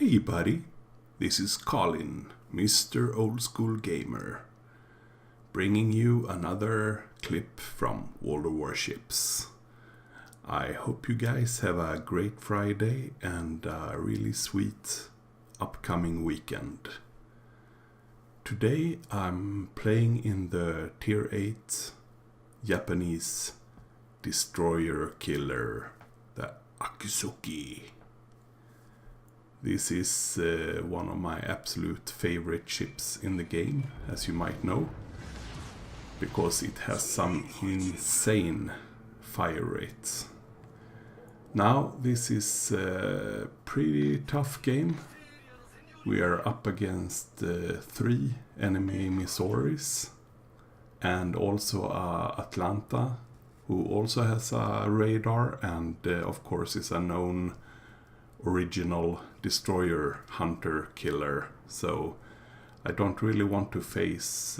Hey buddy, this is Collin, Mr. Oldschool Gamer, bringing you another clip from World of Warships. I hope you guys have a great Friday and a really sweet upcoming weekend. Today I'm playing in the Tier 8 Japanese destroyer killer, the Akizuki. This is one of my absolute favorite ships in the game, as you might know, because it has some insane fire rates. Now this is a pretty tough game. We are up against 3 enemy Missoris and also Atlanta, who also has a radar and of course is a known original destroyer hunter killer, so I don't really want to face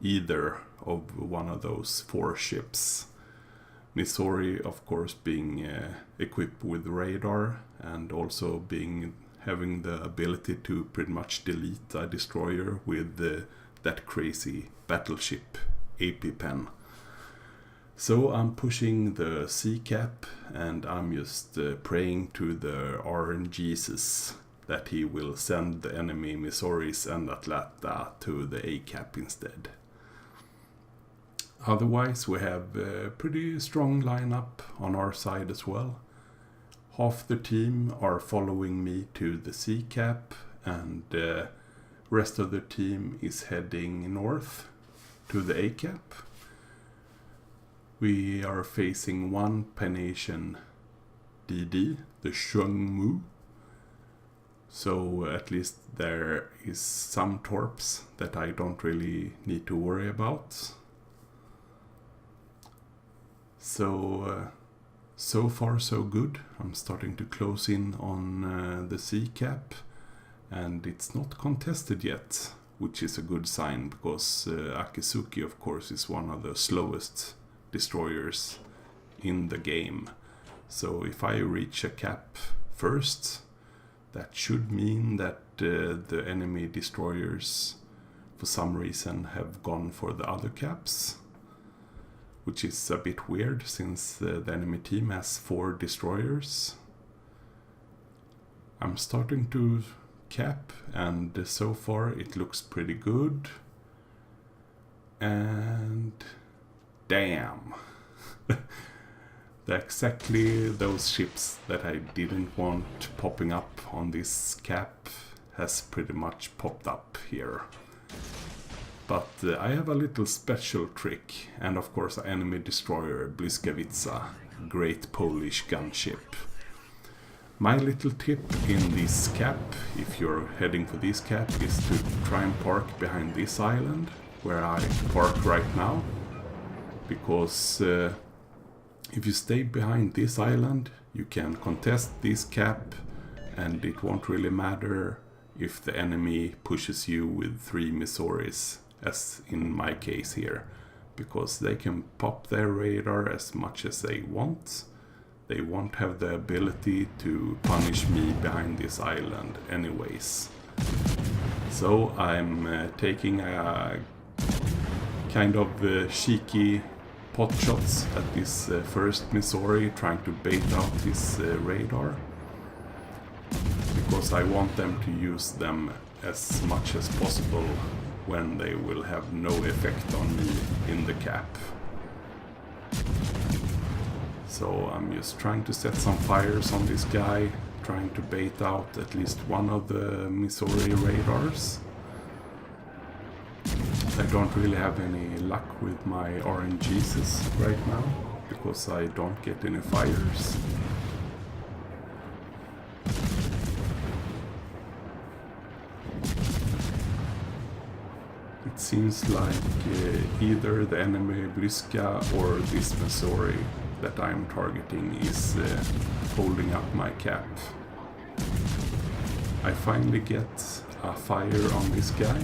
either of one of those 4 ships. Missouri of course being equipped with radar and also having the ability to pretty much delete a destroyer with that crazy battleship AP pen. So I'm pushing the C cap and I'm just praying to the RNGesus that he will send the enemy Missouris and Atlanta to the A cap instead. Otherwise we have a pretty strong lineup on our side as well. Half the team are following me to the C cap and the rest of the team is heading north to the A cap. We are facing one Pan-Asian DD, the Shungmu. So at least there is some torps that I don't really need to worry about. So far so good. I'm starting to close in on the C cap and it's not contested yet, which is a good sign because Akizuki of course is one of the slowest destroyers in the game. So if I reach a cap first, that should mean that the enemy destroyers for some reason have gone for the other caps, which is a bit weird since the enemy team has 4 destroyers. I'm starting to cap and so far it looks pretty good. And damn. Exactly those ships that I didn't want popping up on this cap has pretty much popped up here. But I have a little special trick, and of course an enemy destroyer, Błyskawica, great Polish gunship. My little tip in this cap, if you're heading for this cap, is to try and park behind this island, where I park right now. Because if you stay behind this island, you can contest this cap and it won't really matter if the enemy pushes you with 3 Missouris, as in my case here, because they can pop their radar as much as they want. They won't have the ability to punish me behind this island anyways. So I'm taking a kind of cheeky pot shots at this first Missouri, trying to bait out his radar, because I want them to use them as much as possible when they will have no effect on me in the cap. So I'm just trying to set some fires on this guy, trying to bait out at least one of the Missouri radars. I don't really have any luck with my RNGesus right now, because I don't get any fires. It seems like either the enemy Blyska or this Missouri that I'm targeting is holding up my cap. I finally get a fire on this guy.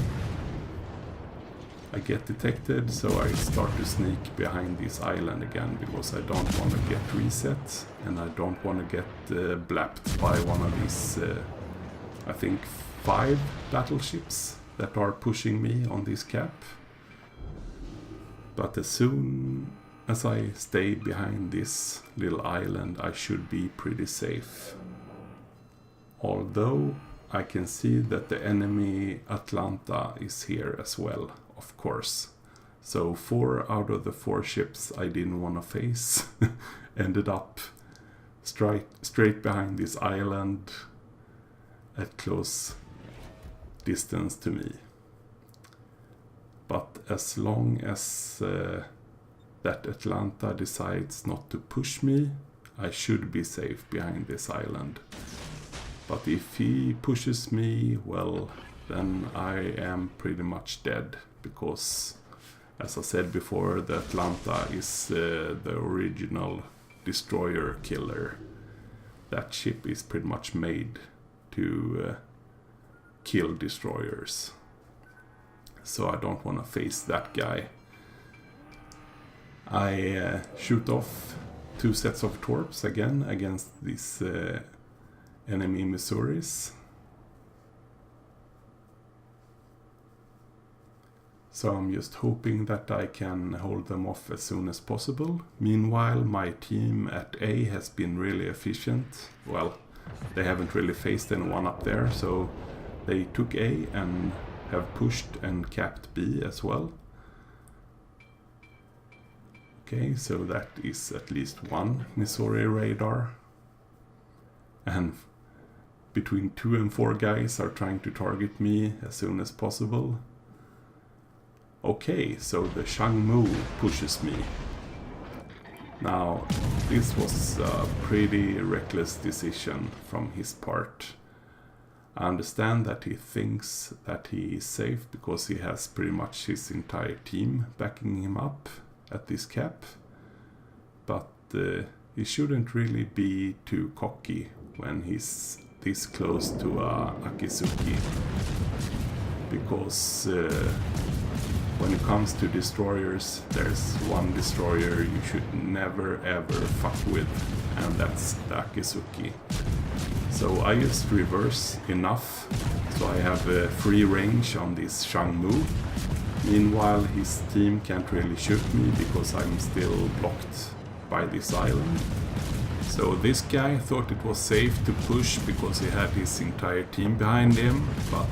I get detected, so I start to sneak behind this island again because I don't want to get reset and I don't want to get blapped by one of these I think 5 battleships that are pushing me on this cap. But as soon as I stay behind this little island, I should be pretty safe. Although I can see that the enemy Atlanta is here as well, of course. So 4 out of the 4 ships I didn't want to face ended up straight behind this island at close distance to me. But as long as that Atlanta decides not to push me, I should be safe behind this island. But if he pushes me, well, then I am pretty much dead, because, as I said before, the Atlanta is the original destroyer killer. That ship is pretty much made to kill destroyers. So I don't want to face that guy. I shoot off 2 sets of torps again against these enemy Missouris. So I'm just hoping that I can hold them off as soon as possible. Meanwhile, my team at A has been really efficient. Well, they haven't really faced anyone up there, so they took A and have pushed and capped B as well. Okay, so that is at least 1 Missouri radar. And between 2 and 4 guys are trying to target me as soon as possible. Okay, so the Shangmu pushes me. Now, this was a pretty reckless decision from his part. I understand that he thinks that he is safe because he has pretty much his entire team backing him up at this cap. But he shouldn't really be too cocky when he's this close to Akizuki. Because when it comes to destroyers, there's one destroyer you should never ever fuck with, and that's the Akizuki. So I just reverse enough so I have a free range on this Shangmu. Meanwhile, his team can't really shoot me because I'm still blocked by this island. So this guy thought it was safe to push because he had his entire team behind him, but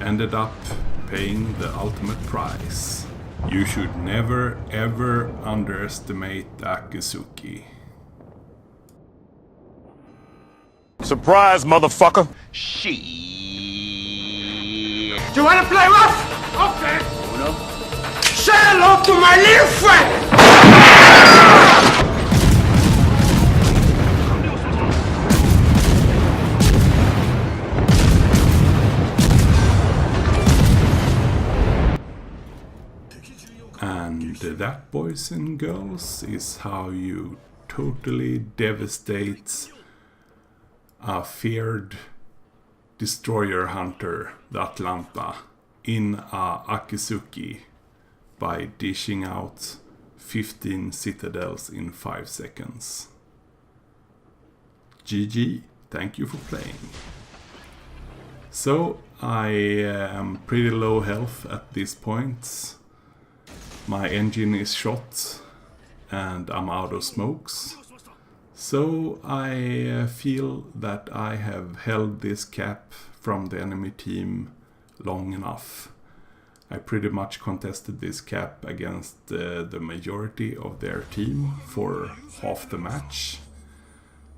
ended up paying the ultimate price. You should never ever underestimate Akizuki. Surprise, motherfucker! Shit. You wanna play rough? Okay. Uno. Say hello to my little friend! And that, boys and girls, is how you totally devastate a feared destroyer hunter, the Atlanta, in a Akizuki by dishing out 15 citadels in 5 seconds. GG, thank you for playing. So, I am pretty low health at this point. My engine is shot and I'm out of smokes. So I feel that I have held this cap from the enemy team long enough. I pretty much contested this cap against the majority of their team for half the match.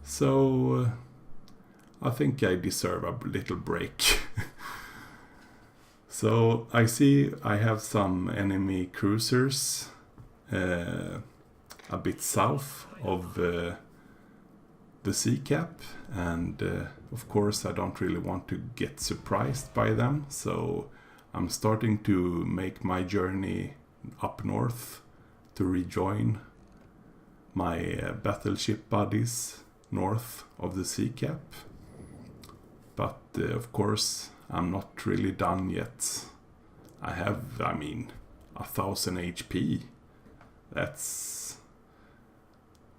So I think I deserve a little break. So I see I have some enemy cruisers a bit south of the sea cap, and of course I don't really want to get surprised by them, so I'm starting to make my journey up north to rejoin my battleship buddies north of the sea cap. But of course I'm not really done yet. I have, 1000 HP. That's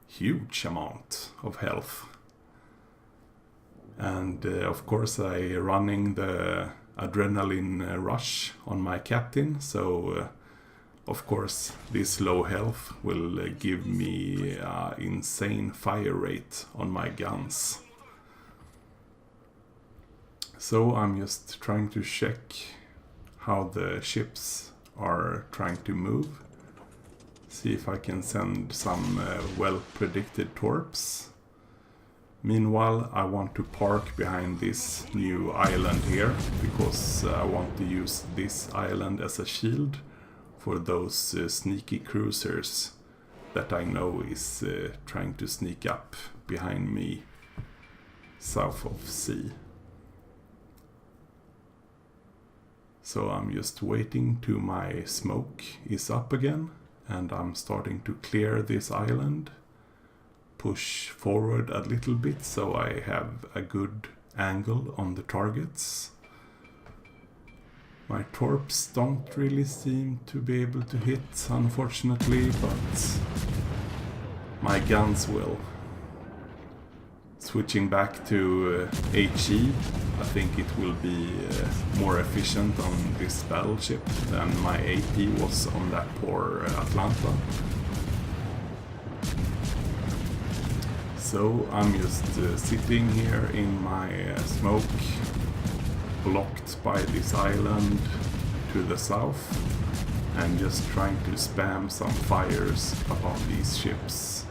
huge amount of health. And of course I running the adrenaline rush on my captain, so of course this low health will give me insane fire rate on my guns. So I'm just trying to check how the ships are trying to move. See if I can send some well-predicted torps. Meanwhile, I want to park behind this new island here, because I want to use this island as a shield for those sneaky cruisers that I know is trying to sneak up behind me south of sea. So I'm just waiting till my smoke is up again, and I'm starting to clear this island. Push forward a little bit so I have a good angle on the targets. My torps don't really seem to be able to hit, unfortunately, but my guns will. Switching back to HE, I think it will be more efficient on this battleship than my AP was on that poor Atlanta. So I'm just sitting here in my smoke, blocked by this island to the south, and just trying to spam some fires upon these ships.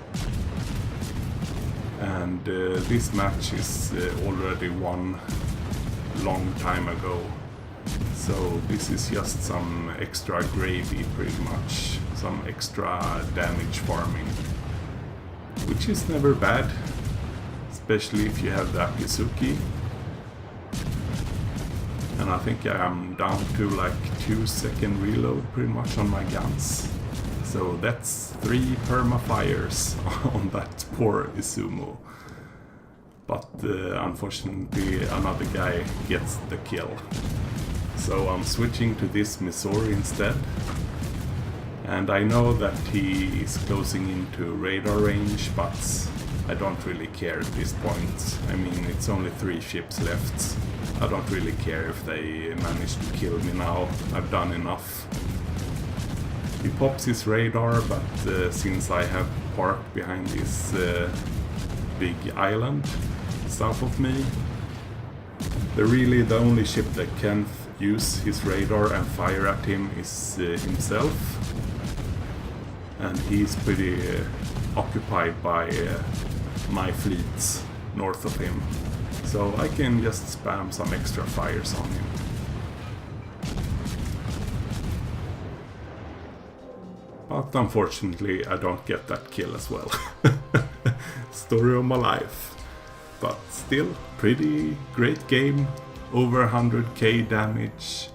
And this match is already won long time ago, so this is just some extra gravy pretty much, some extra damage farming. Which is never bad, especially if you have the Akizuki. And I think I'm down to like 2-second reload pretty much on my guns. So that's 3 perma-fires on that poor Izumo. But unfortunately another guy gets the kill. So I'm switching to this Missouri instead. And I know that he is closing into radar range, but I don't really care at this point. I mean, it's only 3 ships left. I don't really care if they manage to kill me now. I've done enough. He pops his radar, but since I have parked behind this big island south of me, the only ship that can use his radar and fire at him is himself. And he's pretty occupied by my fleets north of him. So I can just spam some extra fires on him. But unfortunately I don't get that kill as well. Story of my life. But still, pretty great game. Over 100k damage.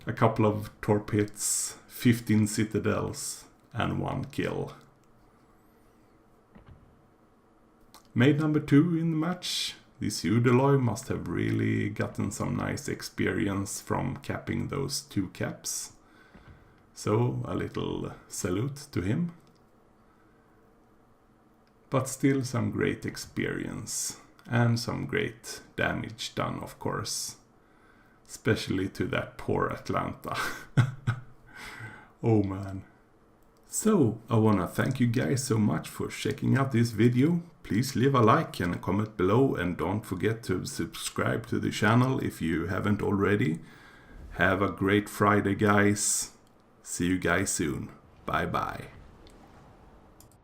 A couple of torp hits. 15 citadels. And 1 kill. Maid number 2 in the match. This Udeloy must have really gotten some nice experience from capping those 2 caps. So a little salute to him. But still some great experience. And some great damage done, of course. Especially to that poor Atlanta. Oh man. So, I wanna thank you guys so much for checking out this video. Please leave a like and a comment below, and don't forget to subscribe to the channel if you haven't already. Have a great Friday, guys. See you guys soon. Bye bye.